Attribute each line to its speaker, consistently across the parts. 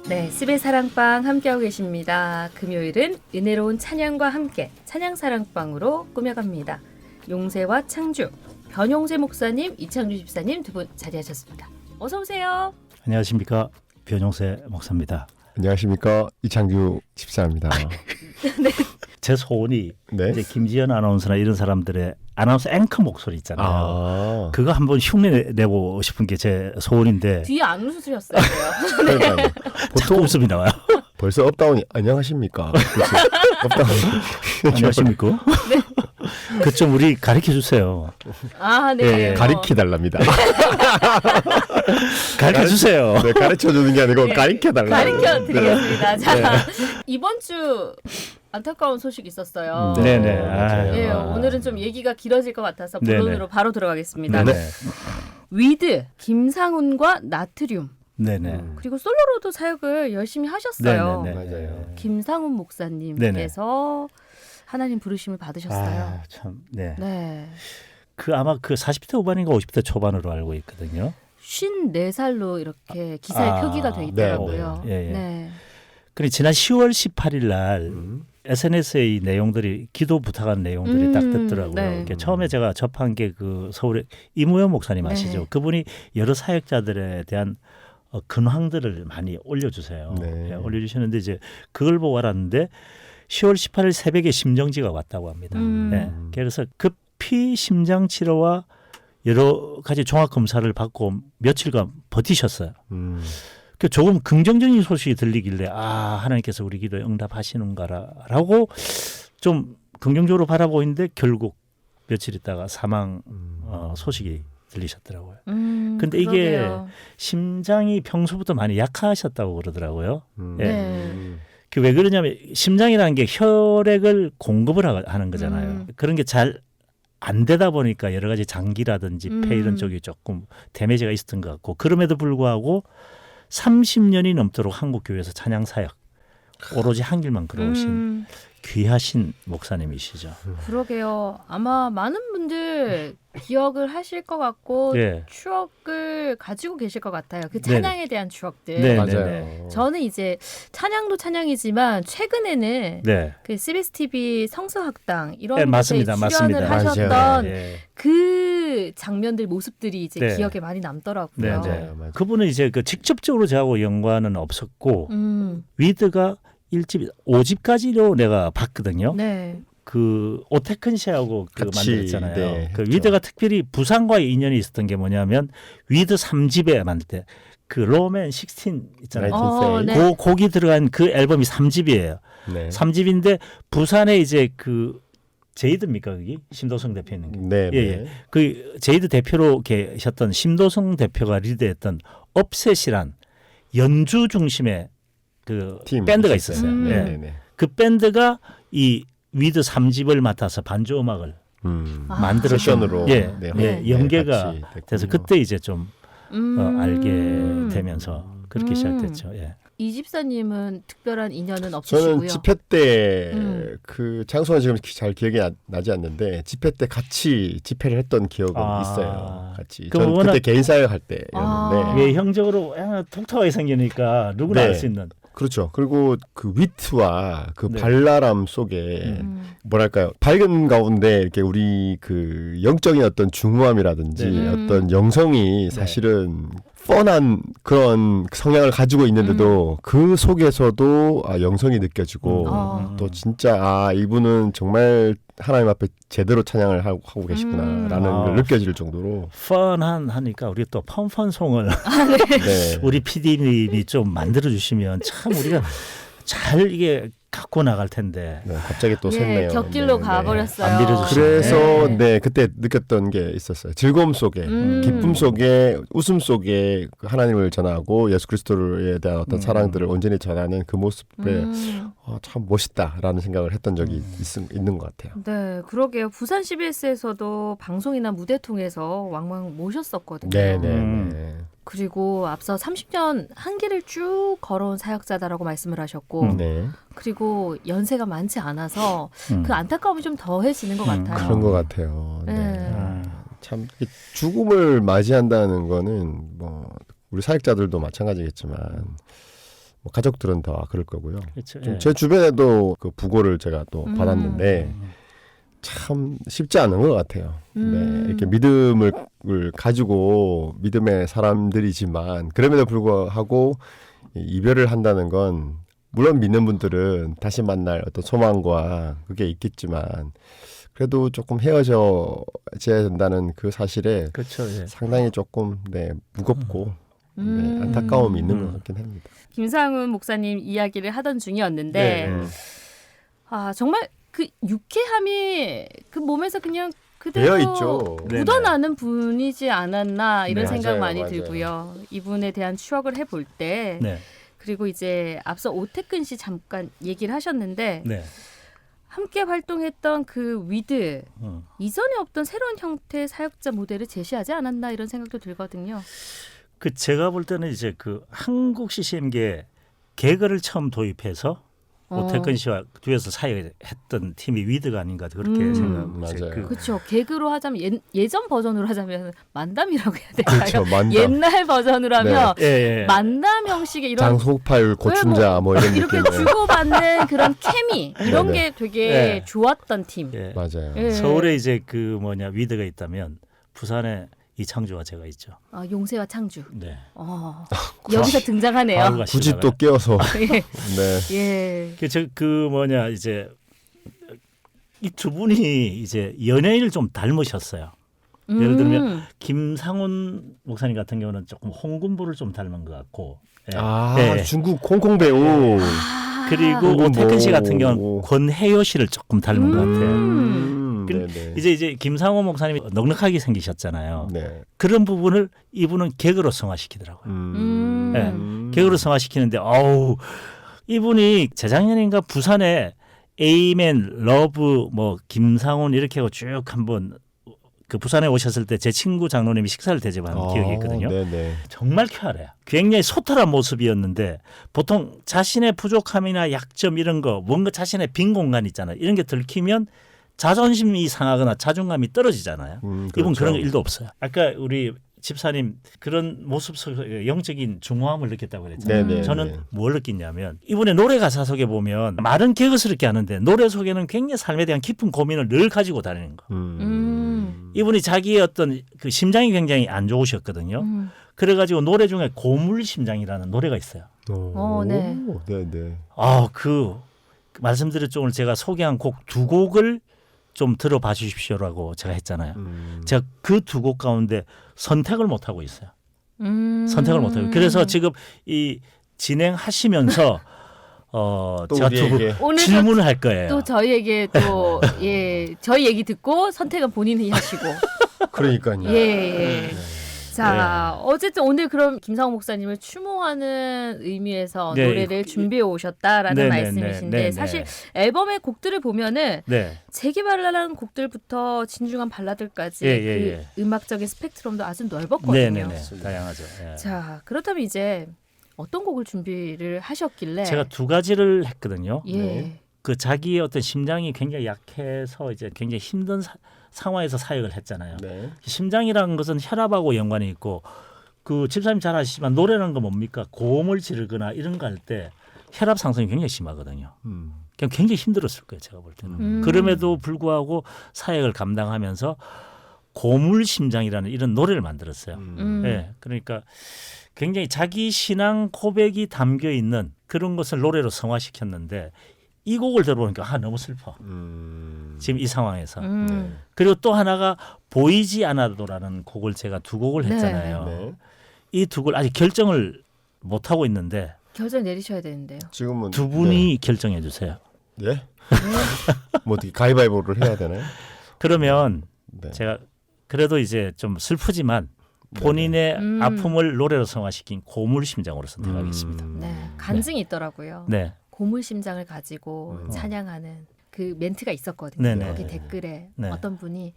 Speaker 1: 네, 스베 사랑방 함께하고 계십니다. 금요일은 은혜로운 찬양과 함께 찬양사랑방으로 꾸며갑니다. 용세와 창주, 변용세 목사님, 이창주 집사님 두 분 자리하셨습니다. 어서 오세요.
Speaker 2: 안녕하십니까, 변용세 목사입니다.
Speaker 3: 안녕하십니까, 이창규 집사입니다.
Speaker 1: 네.
Speaker 2: 제 소원이
Speaker 3: 네.
Speaker 2: 이제 김지연 아나운서나 이런 사람들의 아나운서 앵커 목소리 있잖아요.
Speaker 3: 아,
Speaker 2: 그거 한번 흉내 내고 싶은 게 제 소원인데
Speaker 1: 뒤에 안 웃으셨어요.
Speaker 3: 그러니까요.
Speaker 2: 자꾸
Speaker 3: 보통
Speaker 2: 웃음이 나와요.
Speaker 3: 벌써 업다운이 안녕하십니까? 그렇죠? 업다운
Speaker 2: 안녕하십니까?
Speaker 1: 네.
Speaker 2: 그 좀 우리 가르쳐 주세요.
Speaker 1: 아, 네.
Speaker 2: 예.
Speaker 3: 가리키 달랍니다.
Speaker 2: 가르쳐 주세요.
Speaker 3: 네, 가르쳐 주는 게 아니고
Speaker 1: 네.
Speaker 3: 가리켜 달라.
Speaker 1: 가르쳐 드리겠습니다. 자, 이번 주 안타까운 소식 있었어요.
Speaker 2: 네네.
Speaker 3: 맞아요.
Speaker 1: 예,
Speaker 2: 아.
Speaker 1: 오늘은 좀 얘기가 길어질 것 같아서
Speaker 2: 네네.
Speaker 1: 본론으로 바로 들어가겠습니다.
Speaker 2: 네네.
Speaker 1: 위드, 김상훈과 나트륨,
Speaker 2: 네네.
Speaker 1: 그리고 솔로로도 사역을 열심히 하셨어요.
Speaker 2: 네네네.
Speaker 3: 맞아요.
Speaker 1: 김상훈 목사님께서 하나님 부르심을 받으셨어요.
Speaker 2: 아, 참. 네.
Speaker 1: 네.
Speaker 2: 그 아마 그 40대 후반인가 50대 초반으로 알고 있거든요.
Speaker 1: 54살로 이렇게 기사에 표기가 돼 있더라고요.
Speaker 2: 네, 네. 예, 예.
Speaker 1: 네.
Speaker 2: 그리고 지난 10월 18일 날 SNS의 내용들이 기도 부탁한 내용들이 딱 듣더라고요.
Speaker 1: 네.
Speaker 2: 이렇게 처음에 제가 접한 게 그 서울의 이무현 목사님 아시죠?
Speaker 1: 네.
Speaker 2: 그분이 여러 사역자들에 대한 근황들을 많이 올려주세요.
Speaker 3: 네.
Speaker 2: 예, 올려주시는데 이제 그걸 보고 알았는데 10월 18일 새벽에 심정지가 왔다고 합니다. 예, 그래서 급히 심장 치료와 여러 가지 종합 검사를 받고 며칠간 버티셨어요. 그 조금 긍정적인 소식이 들리길래 아, 하나님께서 우리 기도에 응답하시는가라고 좀 긍정적으로 바라보고 있는데 결국 며칠 있다가 사망 소식이 들리셨더라고요. 근데 이게
Speaker 1: 그러게요.
Speaker 2: 심장이 평소부터 많이 약하셨다고 그러더라고요. 예.
Speaker 1: 네.
Speaker 2: 그 왜 그러냐면 심장이라는 게 혈액을 공급을 하는 거잖아요. 그런 게 잘 안 되다 보니까 여러 가지 장기라든지 폐 이런 쪽이 조금 데미지가 있었던 것 같고 그럼에도 불구하고 30년이 넘도록 한국 교회에서 찬양 사역 오로지 한 길만 걸어오신 귀하신 목사님이시죠.
Speaker 1: 그러게요. 아마 많은 분들 기억을 하실 것 같고
Speaker 2: 네.
Speaker 1: 추억을 가지고 계실 것 같아요. 그
Speaker 2: 네네.
Speaker 1: 찬양에 대한 추억들.
Speaker 2: 네.
Speaker 3: 맞아요.
Speaker 1: 저는 이제 찬양도 찬양이지만 최근에는
Speaker 2: 네.
Speaker 1: 그 CBS TV 성서학당 이런
Speaker 2: 네,
Speaker 1: 곳에
Speaker 2: 맞습니다.
Speaker 1: 출연을
Speaker 2: 맞습니다.
Speaker 1: 하셨던
Speaker 3: 맞아요.
Speaker 2: 네.
Speaker 1: 그 장면들 모습들이 이제
Speaker 2: 네.
Speaker 1: 기억에 많이 남더라고요.
Speaker 2: 네,
Speaker 3: 맞아요. 맞아요.
Speaker 2: 그분은 이제 그 직접적으로 저하고 연관은 없었고 위드가 1집 5집까지로 내가 봤거든요.
Speaker 1: 네.
Speaker 2: 그 오태큰 씨하고 그
Speaker 3: 같이,
Speaker 2: 만들었잖아요.
Speaker 3: 네,
Speaker 2: 그
Speaker 3: 했죠.
Speaker 2: 위드가 특별히 부산과의 인연이 있었던 게 뭐냐면 위드 3집에 만들 때 그 로맨 16 있잖아요.
Speaker 1: 네.
Speaker 2: 그 곡이 들어간 그 앨범이 3집이에요.
Speaker 3: 네.
Speaker 2: 3집인데 부산에 이제 그 제이드입니까 거기 심도성 대표 있는 게.
Speaker 3: 네.
Speaker 2: 예, 예. 그 제이드 대표로 계셨던 심도성 대표가 리드했던 업셋이란 연주 중심의 그
Speaker 3: 팀
Speaker 2: 밴드가 있었어요. 예.
Speaker 3: 네. 네.
Speaker 2: 그 밴드가 이 위드 3집을 맡아서 반주 음악을
Speaker 1: 아.
Speaker 2: 만들었던
Speaker 3: 세션으로
Speaker 2: 예,
Speaker 3: 네,
Speaker 2: 예,
Speaker 3: 네,
Speaker 2: 연계가
Speaker 3: 같이 됐군요.
Speaker 2: 돼서 그때 이제 좀 알게 되면서 그렇게
Speaker 1: 음.
Speaker 2: 시작됐죠. 예.
Speaker 1: 이 집사님은 특별한 인연은
Speaker 3: 저는
Speaker 1: 없으시고요.
Speaker 3: 집회 때
Speaker 1: 음.
Speaker 3: 그 장소는 지금 잘 기억이 나지 않는데 집회 때 같이 집회를 했던 기억은
Speaker 2: 아.
Speaker 3: 있어요. 같이.
Speaker 2: 그럼
Speaker 3: 저는
Speaker 2: 워낙-
Speaker 3: 그때 개인 사역 할 때였는데.
Speaker 1: 아.
Speaker 2: 외형적으로 독특하게 생기니까 누구나
Speaker 3: 네.
Speaker 2: 알 수 있는.
Speaker 3: 그렇죠. 그리고 그 위트와 그
Speaker 2: 네.
Speaker 3: 발랄함 속에 뭐랄까요, 밝은 가운데 이렇게 우리 그 영적인 어떤 중후함이라든지
Speaker 2: 네.
Speaker 3: 어떤 영성이 사실은 뻔한 그런 성향을 가지고 있는데도 그 속에서도 영성이 느껴지고 또 진짜 이분은 정말 하나님 앞에 제대로 찬양을 하고 계시구나라는 걸 느껴질 정도로
Speaker 2: 펀하니까 우리 또 펀펀송을
Speaker 3: 네.
Speaker 2: 우리 PD님이 좀 만들어 주시면 참 우리가 잘 이게 갖고 나갈 텐데.
Speaker 3: 네, 갑자기 또
Speaker 1: 예,
Speaker 3: 샜네요.
Speaker 1: 격길로
Speaker 3: 네, 네.
Speaker 1: 가버렸어요.
Speaker 2: 안 밀어주시네.
Speaker 3: 그래서
Speaker 1: 네.
Speaker 3: 네 그때 느꼈던 게 있었어요. 즐거움 속에, 기쁨 속에, 웃음 속에 하나님을 전하고 예수 그리스도에 대한 어떤 사랑들을 온전히 전하는 그 모습에 참 멋있다라는 생각을 했던 적이 있는 것 같아요.
Speaker 1: 네, 그러게요. 부산 CBS에서도 방송이나 무대 통해서 왕왕 모셨었거든요.
Speaker 3: 네네.
Speaker 1: 그리고 앞서 30년 한 길을 쭉 걸어온 사역자다라고 말씀을 하셨고
Speaker 3: 네.
Speaker 1: 그리고 연세가 많지 않아서 그 안타까움이 좀 더해지는 것 같아요.
Speaker 3: 그런 것 같아요. 네.
Speaker 1: 네.
Speaker 3: 참 죽음을 맞이한다는 거는 뭐 우리 사역자들도 마찬가지겠지만 뭐 가족들은 다 그럴 거고요.
Speaker 2: 그렇죠.
Speaker 3: 좀 제 주변에도 그 부고를 제가 또 받았는데 참 쉽지 않은 것 같아요. 네, 이렇게 믿음을 가지고 믿음의 사람들이지만 그럼에도 불구하고 이별을 한다는 건 물론 믿는 분들은 다시 만날 어떤 소망과 그게 있겠지만 그래도 조금 헤어져야 된다는 그 사실에
Speaker 2: 그렇죠. 예.
Speaker 3: 상당히 조금 무겁고 네, 안타까움이 있는 것 같긴 합니다.
Speaker 1: 김상훈 목사님 이야기를 하던 중이었는데
Speaker 2: 네.
Speaker 1: 아 정말 그 유쾌함이 그 몸에서 그냥 그대로
Speaker 3: 배어 있죠.
Speaker 1: 묻어나는 분이지 않았나 이런
Speaker 3: 네,
Speaker 1: 생각
Speaker 3: 맞아요,
Speaker 1: 많이
Speaker 3: 맞아요.
Speaker 1: 들고요. 이분에 대한 추억을 해볼 때
Speaker 2: 네.
Speaker 1: 그리고 이제 앞서 오태근 씨 잠깐 얘기를 하셨는데
Speaker 2: 네.
Speaker 1: 함께 활동했던 그 위드
Speaker 2: 음.
Speaker 1: 이전에 없던 새로운 형태의 사역자 모델을 제시하지 않았나 이런 생각도 들거든요.
Speaker 2: 그 제가 볼 때는 이제 그 한국 CCM계 개그를 처음 도입해서 오태근 씨와 뒤에서 사역했던 팀이 위드가 아닌가 그렇게 생각하고
Speaker 3: 맞아요.
Speaker 1: 그렇죠. 개그로 하자면 예전 버전으로 하자면 만담이라고 해야 될까요?
Speaker 3: 그렇죠, 만담.
Speaker 1: 옛날 버전으로 하면
Speaker 2: 예, 예.
Speaker 1: 만담 형식의 이런
Speaker 3: 장소팔 고춘자 뭐 이런
Speaker 1: 이렇게
Speaker 3: 느낌의
Speaker 1: 주고받는 그런 케미 이런
Speaker 3: 네네.
Speaker 1: 게 되게
Speaker 2: 네.
Speaker 1: 좋았던 팀.
Speaker 2: 예.
Speaker 3: 맞아요.
Speaker 1: 예.
Speaker 2: 서울에 이제 그 위드가 있다면 부산에 이창주와 제가 있죠.
Speaker 1: 아, 용세와 창주.
Speaker 2: 네.
Speaker 1: 여기서 등장하네요.
Speaker 2: 바로
Speaker 3: 굳이
Speaker 2: 가시다가.
Speaker 3: 또 깨어서
Speaker 1: 예.
Speaker 3: 네.
Speaker 1: 예.
Speaker 2: 이제 이 두 분이 이제 연예인을 좀 닮으셨어요. 예를 들면 김상훈 목사님 같은 경우는 조금 홍군부를 좀 닮은 것 같고. 예.
Speaker 3: 아
Speaker 2: 예.
Speaker 3: 중국 홍콩 배우
Speaker 2: 그리고
Speaker 3: 홍군부.
Speaker 2: 오태근 씨 같은 경우는 권혜요 씨를 조금 닮은 것 같아요.
Speaker 3: 네네.
Speaker 2: 이제 김상훈 목사님이 넉넉하게 생기셨잖아요.
Speaker 3: 네.
Speaker 2: 그런 부분을 이분은 개그로 성화시키더라고요. 개그로 성화시키는데 이분이 재작년인가 부산에 에이맨, 러브, 뭐 김상훈 이렇게 하고 쭉 한번 그 부산에 오셨을 때 제 친구 장로님이 식사를 대접한 기억이 있거든요.
Speaker 3: 네네.
Speaker 2: 정말 쾌활해요. 굉장히 소탈한 모습이었는데 보통 자신의 부족함이나 약점 이런 거 뭔가 자신의 빈 공간 있잖아요. 이런 게 들키면 자존심이 상하거나 자존감이 떨어지잖아요. 이분
Speaker 3: 그렇죠.
Speaker 2: 그런 거 일도 없어요. 아까 우리 집사님 그런 모습 속에 영적인 중후함을 느꼈다고 그랬잖아요.
Speaker 3: 네네.
Speaker 2: 저는 뭘 느끼냐면 이분의 노래 가사 속에 보면 말은 개그스럽게 하는데 노래 속에는 굉장히 삶에 대한 깊은 고민을 늘 가지고 다니는 거. 이분이 자기의 어떤 그 심장이 굉장히 안 좋으셨거든요. 그래가지고 노래 중에 고물심장이라는 노래가 있어요.
Speaker 1: 네.
Speaker 3: 네네.
Speaker 2: 그 말씀드렸죠. 오늘 제가 소개한 곡 두 곡을 좀 들어봐 주십시오라고 제가 했잖아요. 제가 그 두 곡 가운데 선택을 못 하고 있어요. 선택을 못 하고. 그래서 지금 이 진행하시면서
Speaker 3: 또
Speaker 2: 제가
Speaker 3: 우리에게
Speaker 1: 오늘
Speaker 2: 질문을 할 거예요.
Speaker 1: 또 저희에게 또 저희 얘기 듣고 선택은 본인이 하시고.
Speaker 3: 그러니까요.
Speaker 1: 예. 자, 어쨌든 오늘 그럼 김상훈 목사님을 추모하는 의미에서
Speaker 2: 네.
Speaker 1: 노래를 준비해 오셨다라는
Speaker 2: 네,
Speaker 1: 말씀이신데
Speaker 2: 네.
Speaker 1: 사실 앨범의 곡들을 보면은
Speaker 2: 네.
Speaker 1: 재개발하는 곡들부터 진중한 발라드까지
Speaker 2: 예.
Speaker 1: 그 음악적인 스펙트럼도 아주 넓었거든요.
Speaker 2: 네네네. 다양하죠. 예.
Speaker 1: 자, 그렇다면 이제 어떤 곡을 준비를 하셨길래
Speaker 2: 제가 두 가지를 했거든요.
Speaker 1: 예.
Speaker 3: 네.
Speaker 2: 그 자기의 어떤 심장이 굉장히 약해서 이제 굉장히 힘든 상황에서 사역을 했잖아요.
Speaker 3: 네.
Speaker 2: 심장이라는 것은 혈압하고 연관이 있고 그 집사님 잘 아시지만 노래라는 건 뭡니까? 고음을 지르거나 이런 거 할 때 혈압 상승이 굉장히 심하거든요. 그냥 굉장히 힘들었을 거예요. 제가 볼 때는. 그럼에도 불구하고 사역을 감당하면서 고물심장이라는 이런 노래를 만들었어요. 네, 그러니까 굉장히 자기 신앙 고백이 담겨 있는 그런 것을 노래로 성화시켰는데 이 곡을 들어보니까 너무 슬퍼. 지금 이 상황에서. 그리고 또 하나가 보이지 않아도라는 곡을 제가 두 곡을 했잖아요.
Speaker 3: 네.
Speaker 2: 이 두 곡을 아직 결정을 못 하고 있는데
Speaker 1: 결정 내리셔야 되는데요.
Speaker 3: 지금은
Speaker 2: 두 분이 결정해 주세요.
Speaker 3: 네. 뭐 어떻게 가위바위보를 해야 되나요?
Speaker 2: 그러면
Speaker 3: 네.
Speaker 2: 제가 그래도 이제 좀 슬프지만 본인의 아픔을 노래로 성화시킨 고물심장으로 선택하겠습니다.
Speaker 1: 네, 간증이 있더라고요.
Speaker 2: 네.
Speaker 1: 고물심장을 가지고 찬양하는 그 멘트가 있었거든요.
Speaker 2: 네네.
Speaker 1: 거기 댓글에
Speaker 2: 네.
Speaker 1: 어떤 분이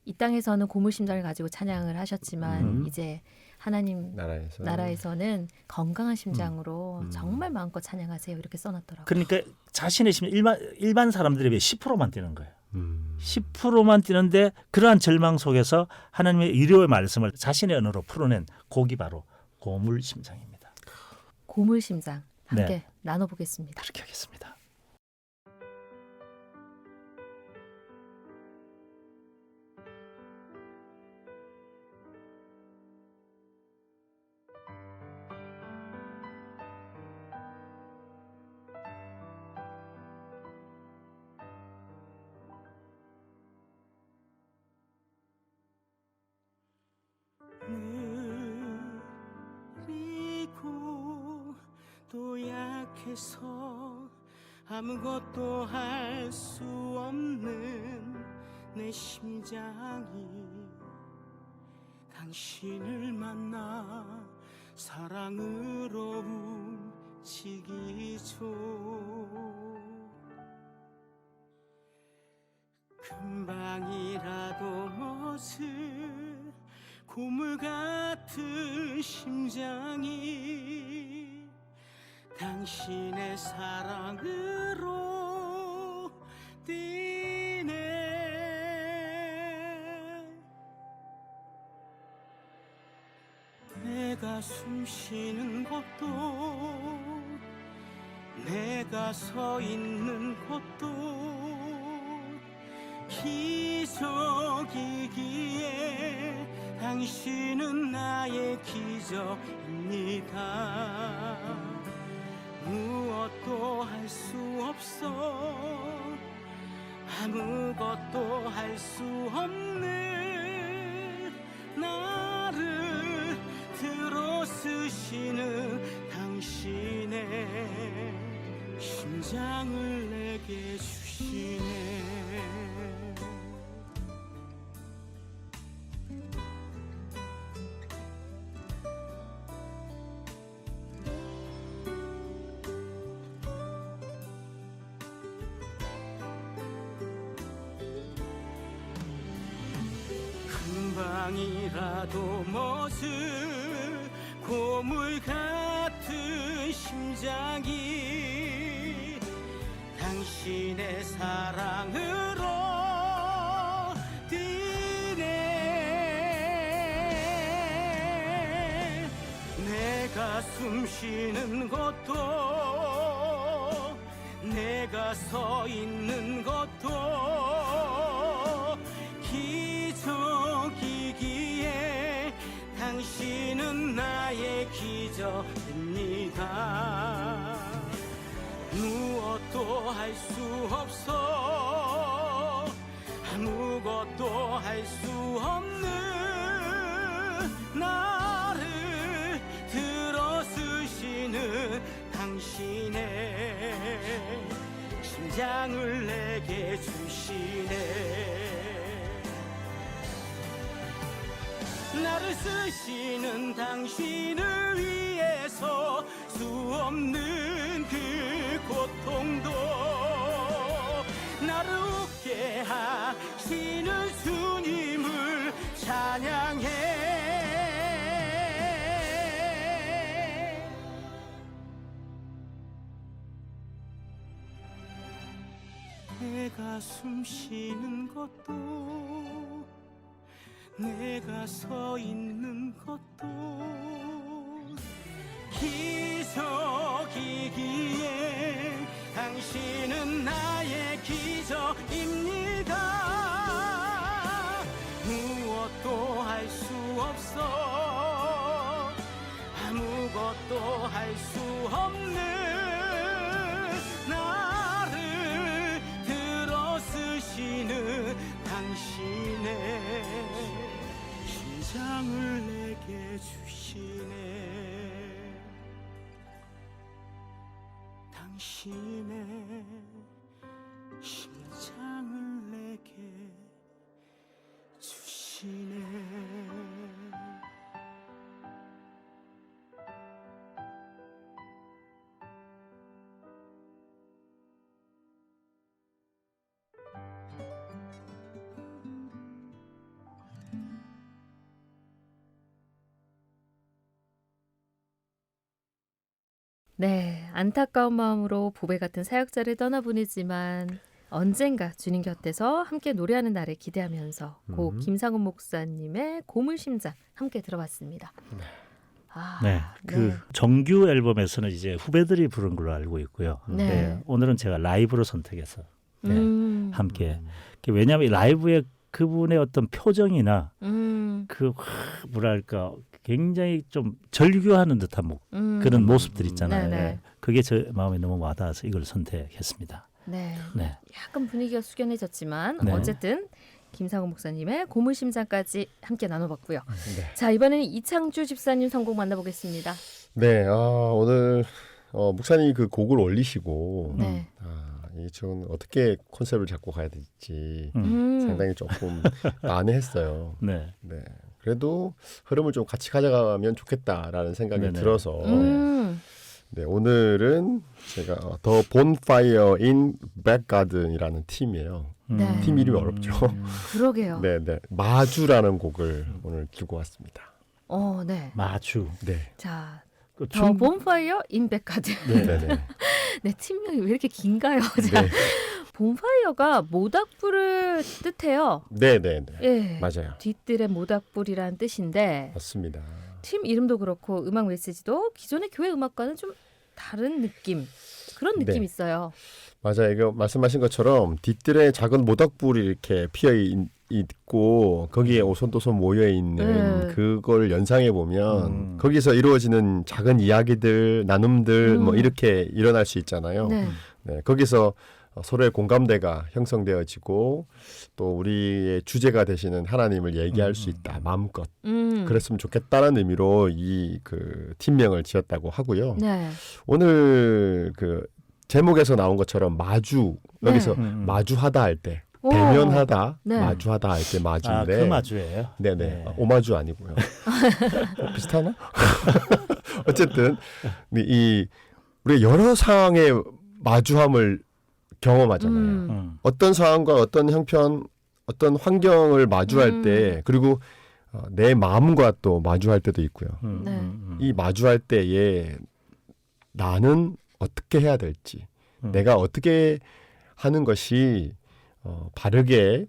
Speaker 1: 이 땅에서는 고물심장을 가지고 찬양을 하셨지만 이제 하나님 나라에서는 건강한 심장으로 정말 마음껏 찬양하세요. 이렇게 써놨더라고요.
Speaker 2: 그러니까 자신의 심장 일반 사람들에 비해 10%만 뛰는 거예요. 10%만 뛰는데 그러한 절망 속에서 하나님의 위로의 말씀을 자신의 언어로 풀어낸 곡이 바로 고물심장입니다.
Speaker 1: 고물심장. 함께
Speaker 2: 네.
Speaker 1: 나눠보겠습니다.
Speaker 2: 그렇게 하겠습니다.
Speaker 4: 느리고 또 약해서 아무것도 할 수 없는 내 심장이 당신을 만나 사랑으로 움직이죠. 금방이라도 멎을 고물 같은 심장이 당신의 사랑으로 뛰네. 내가 숨 쉬는 것도 내가 서 있는 것도 기적이기에 당신은 나의 기적입니다. 무엇도 할 수 없어 아무것도 할 수 없는 나를 들어쓰시는 당신의 심장을 내게 주시네. 금방이라도 멎을 고물 같은 심장이 당신의 사랑으로 뛰네. 내가 숨 쉬는 것도 내가 서 있는 것도 기적이기에 당신은 나의 기적입니다. 무엇도 할 수 없어 아무것도 할 수 없는 나를 들어쓰시는 당신의 심장을 내게 주시네. 나를 쓰시는 당신을 위해서 수 없는 그 고통도 나를 웃게 하시는 주님을 찬양해. 내가 숨 쉬는 것도 내가 서 있는 것도 기적이기에 당신은 나의 기적입니다. 무엇도 할 수 없어 아무것도 할 수 없는 나를 들어쓰시는 당신의 심장을 내게 주시네. 당신의 심장을 내게 주시네.
Speaker 1: 네, 안타까운 마음으로 보배 같은 사역자를 떠나보내지만 언젠가 주님 곁에서 함께 노래하는 날을 기대하면서 고 김상훈 목사님의 고물심장 함께 들어봤습니다. 아,
Speaker 2: 네, 그 정규 앨범에서는 이제 후배들이 부른 걸로 알고 있고요.
Speaker 1: 네.
Speaker 2: 네, 오늘은 제가 라이브로 선택해서 네, 함께. 왜냐하면 이 라이브의 그분의 어떤 표정이나 그 뭐랄까 굉장히 좀 절규하는 듯한 그런 모습들 있잖아요.
Speaker 1: 네네.
Speaker 2: 네. 그게 제 마음에 너무 와닿아서 이걸 선택했습니다.
Speaker 1: 네.
Speaker 2: 네.
Speaker 1: 약간 분위기가 숙연해졌지만
Speaker 2: 네.
Speaker 1: 어쨌든 김상훈 목사님의 고물심장까지 함께 나눠봤고요.
Speaker 3: 네.
Speaker 1: 자, 이번에는 이창주 집사님 선곡 만나보겠습니다.
Speaker 3: 네, 오늘 목사님이 그 곡을 올리시고
Speaker 1: 네.
Speaker 3: 이 지금 어떻게 컨셉을 잡고 가야 될지 상당히 조금 난해했어요.
Speaker 2: 네.
Speaker 3: 네, 그래도 흐름을 좀 같이 가져가면 좋겠다라는 생각이
Speaker 2: 네네.
Speaker 3: 들어서
Speaker 1: 음.
Speaker 3: 네, 오늘은 제가 더 본파이어 인 백가든이라는 팀이에요.
Speaker 1: 네.
Speaker 3: 팀 이름이 어렵죠.
Speaker 1: 그러게요.
Speaker 3: 네, 네, 마주라는 곡을 오늘 들고 왔습니다.
Speaker 1: 네.
Speaker 2: 마주.
Speaker 3: 네,
Speaker 1: 자,
Speaker 2: 그
Speaker 1: 더 본파이어 인백가드.
Speaker 3: 네, 네, 네.
Speaker 1: 네, 팀명이 왜 이렇게 긴가요? 자,
Speaker 3: 네,
Speaker 1: 본파이어가 모닥불을 뜻해요.
Speaker 3: 네, 네, 네.
Speaker 1: 예.
Speaker 3: 맞아요.
Speaker 1: 뒤뜰의 모닥불이라는 뜻인데
Speaker 3: 맞습니다.
Speaker 1: 팀 이름도 그렇고 음악 메시지도 기존의 교회 음악과는 좀 다른 느낌. 그런 느낌이
Speaker 3: 네.
Speaker 1: 있어요.
Speaker 3: 맞아요. 이거 말씀하신 것처럼 뒤뜰에 작은 모닥불이 이렇게 피어 있고 거기에 오손도손 모여 있는 그걸 연상해 보면 거기서 이루어지는 작은 이야기들, 나눔들 뭐 이렇게 일어날 수 있잖아요.
Speaker 1: 네.
Speaker 3: 네, 거기서 서로의 공감대가 형성되어지고 또 우리의 주제가 되시는 하나님을 얘기할 수 있다. 마음껏. 그랬으면 좋겠다는 의미로 이 그 팀명을 지었다고 하고요.
Speaker 1: 네.
Speaker 3: 오늘 그 제목에서 나온 것처럼 마주 여기서 마주하다 할 때
Speaker 1: 오.
Speaker 3: 대면하다
Speaker 1: 네.
Speaker 3: 마주하다 할 때 마주인데
Speaker 2: 그 마주예요.
Speaker 3: 네네
Speaker 2: 네.
Speaker 3: 오마주 아니고요. 비슷하나? 어쨌든 이 우리 여러 상황의 마주함을 경험하잖아요. 어떤 상황과 어떤 형편, 어떤 환경을 마주할 때 그리고 내 마음과 또 마주할 때도 있고요.
Speaker 1: 네.
Speaker 3: 이 마주할 때에 나는 어떻게 해야 될지, 내가 어떻게 하는 것이 바르게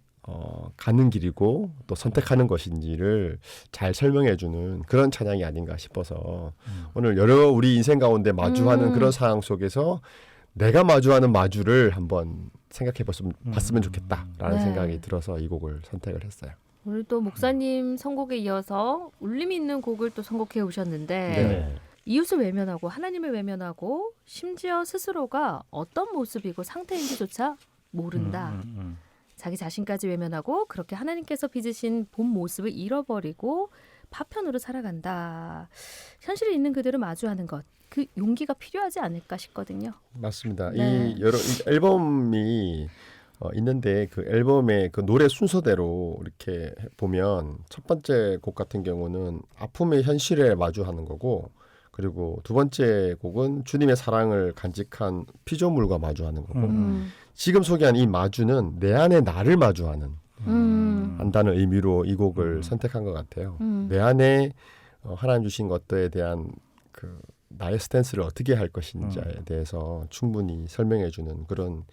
Speaker 3: 가는 길이고 또 선택하는 것인지를 잘 설명해주는 그런 찬양이 아닌가 싶어서 오늘 여러 우리 인생 가운데 마주하는 그런 상황 속에서 내가 마주하는 마주를 한번 생각해 봤으면 좋겠다라는
Speaker 1: 네.
Speaker 3: 생각이 들어서 이 곡을 선택을 했어요.
Speaker 1: 오늘 또 목사님 선곡에 이어서 울림이 있는 곡을 또 선곡해 오셨는데
Speaker 2: 네.
Speaker 1: 이웃을 외면하고 하나님을 외면하고 심지어 스스로가 어떤 모습이고 상태인지조차 모른다. 자기 자신까지 외면하고 그렇게 하나님께서 빚으신 본 모습을 잃어버리고 파편으로 살아간다. 현실에 있는 그들을 마주하는 것. 그 용기가 필요하지 않을까 싶거든요.
Speaker 3: 맞습니다.
Speaker 1: 네.
Speaker 3: 이 앨범이 있는데 그 앨범의 그 노래 순서대로 이렇게 보면 첫 번째 곡 같은 경우는 아픔의 현실에 마주하는 거고 그리고 두 번째 곡은 주님의 사랑을 간직한 피조물과 마주하는 거고 지금 소개한 이 마주는 내 안에 나를 마주하는 한다는 의미로 이 곡을 선택한 것 같아요. 내 안에 하나님 주신 것들에 대한 그 나의 스탠스를 어떻게 할 것인지에 대해서 충분히 설명해주는 그런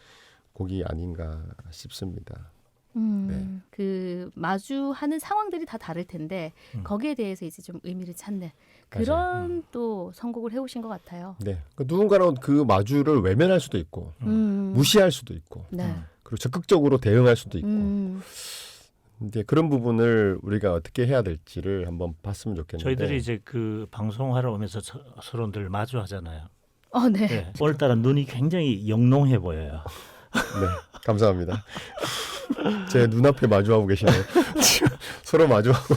Speaker 3: 곡이 아닌가 싶습니다. 네.
Speaker 1: 그 마주하는 상황들이 다 다를 텐데 거기에 대해서 이제 좀 의미를 찾는 그런 또 선곡을 해오신 것 같아요.
Speaker 3: 네, 누군가는 그 마주를 외면할 수도 있고 무시할 수도 있고
Speaker 1: 네.
Speaker 3: 그리고 적극적으로 대응할 수도 있고 근데 그런 부분을 우리가 어떻게 해야 될지를 한번 봤으면 좋겠는데
Speaker 2: 저희들이 이제 그 방송하러 오면서 서로 늘 마주하잖아요.
Speaker 1: 네.
Speaker 2: 네. 오늘따라 눈이 굉장히 영롱해 보여요.
Speaker 3: 네, 감사합니다. 제 눈앞에 마주하고 계시네요. 서로 마주하고.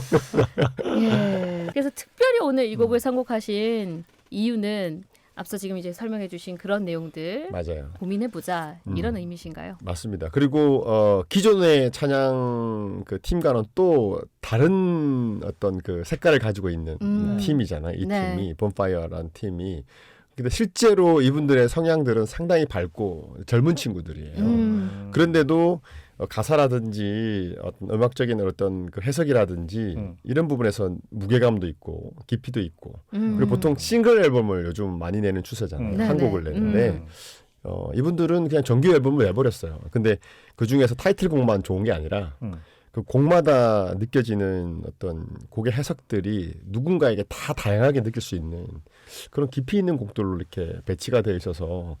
Speaker 1: 예. 그래서 특별히 오늘 이 곡을 선곡하신 이유는 앞서 지금 이제 설명해주신 그런 내용들
Speaker 3: 맞아요.
Speaker 1: 고민해보자 이런 의미신가요?
Speaker 3: 맞습니다. 그리고 기존의 찬양 그 팀과는 또 다른 어떤 그 색깔을 가지고 있는 팀이잖아요. 이
Speaker 1: 네.
Speaker 3: 팀이 본파이어라는 팀이. 근데 실제로 이분들의 성향들은 상당히 밝고 젊은 친구들이에요. 그런데도 가사라든지 어떤 음악적인 어떤 그 해석이라든지 이런 부분에서 무게감도 있고 깊이도 있고 그리고 보통 싱글 앨범을 요즘 많이 내는 추세잖아요. 한 곡을 내는데 이분들은 그냥 정규 앨범을 내버렸어요. 근데 그 중에서 타이틀곡만 좋은 게 아니라 그 곡마다 느껴지는 어떤 곡의 해석들이 누군가에게 다 다양하게 느낄 수 있는 그런 깊이 있는 곡들로 이렇게 배치가 되어 있어서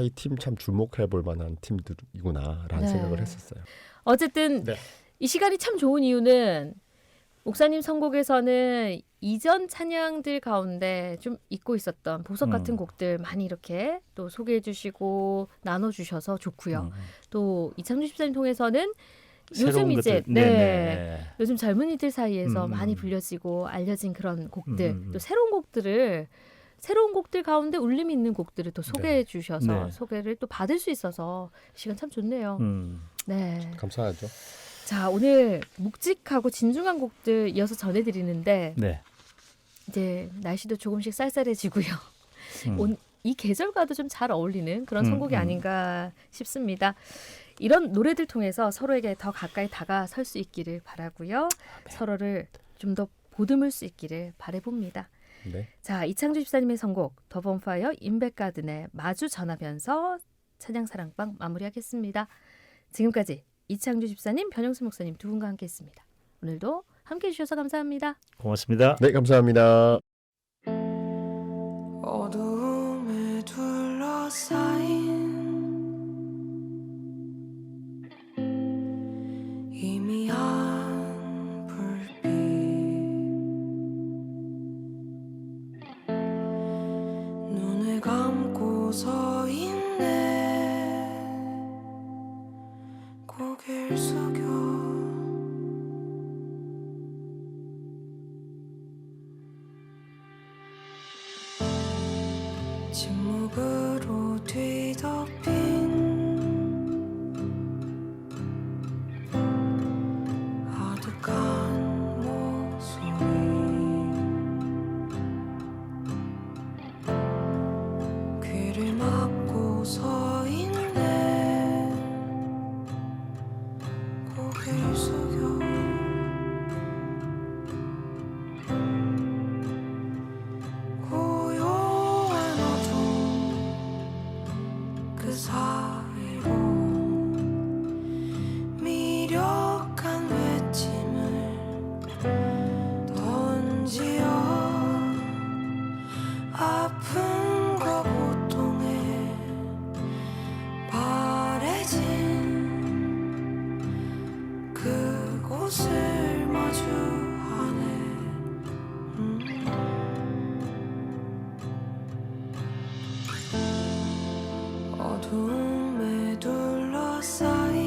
Speaker 3: 이 팀 참 주목해 볼 만한 팀들이구나라는
Speaker 1: 네.
Speaker 3: 생각을 했었어요.
Speaker 1: 어쨌든
Speaker 3: 네.
Speaker 1: 이 시간이 참 좋은 이유는 목사님 선곡에서는 이전 찬양들 가운데 좀 잊고 있었던 보석 같은 곡들 많이 이렇게 또 소개해 주시고 나눠주셔서 좋고요. 또 이창주 집사님 통해서는 요즘
Speaker 2: 새로운
Speaker 1: 이제
Speaker 2: 것들, 네네.
Speaker 1: 요즘 젊은이들 사이에서 많이 불려지고 알려진 그런 곡들 또 새로운 곡들 가운데 울림이 있는 곡들을 또 소개해 주셔서
Speaker 2: 네.
Speaker 1: 소개를 또 받을 수 있어서 시간 참 좋네요. 네.
Speaker 3: 감사하죠.
Speaker 1: 자, 오늘 묵직하고 진중한 곡들 이어서 전해드리는데
Speaker 2: 네.
Speaker 1: 이제 날씨도 조금씩 쌀쌀해지고요.
Speaker 2: 음.
Speaker 1: 이 계절과도 좀 잘 어울리는 그런 선곡이 아닌가 싶습니다. 이런 노래들 통해서 서로에게 더 가까이 다가설 수 있기를 바라고요. 서로를 좀 더 보듬을 수 있기를 바라봅니다.
Speaker 3: 네.
Speaker 1: 자, 이창주 집사님의 선곡 더 본파이어 임백가든의 마주 전하면서 찬양사랑방 마무리하겠습니다. 지금까지 이창주 집사님, 변영수 목사님 두 분과 함께했습니다. 오늘도 함께해 주셔서 감사합니다.
Speaker 2: 고맙습니다.
Speaker 3: 네, 감사합니다.
Speaker 5: 어둠에 둘러싸인 희미한 불빛 눈을 감고 서 있네 고개를 숙여 침묵으로 뒤덮인 아득한 목소리 귀를 막고 서 있네 고개를 숙여 고요한 어둠 그 사이로 미력한 외침을 던지어 아픔과 고통에 바래진 그곳을 마주하네 어둠에 둘러싸인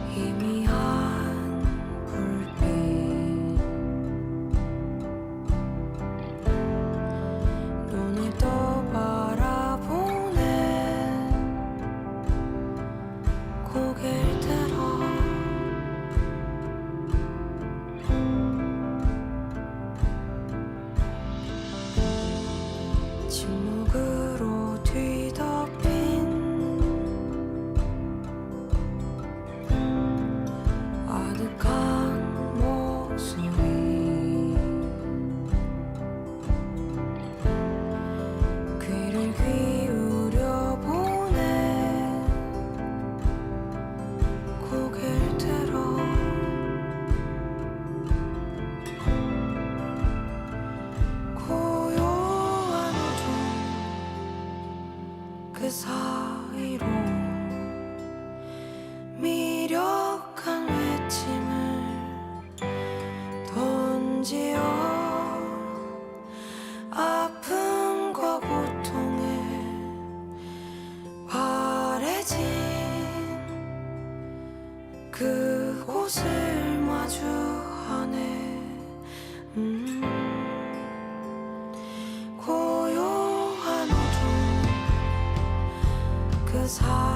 Speaker 5: 희미한 불빛 눈을 떠 바라보네 고개를 들어 침묵으로 뒤덮인 아득한 목소리 귀를 기울여 보네 고개를 들어 고요한 어둠 그 사이로 미력한 외침을 던지어 아픔과 고통에 바래진 그곳을 마주하네 고요한 어둠 그 사이로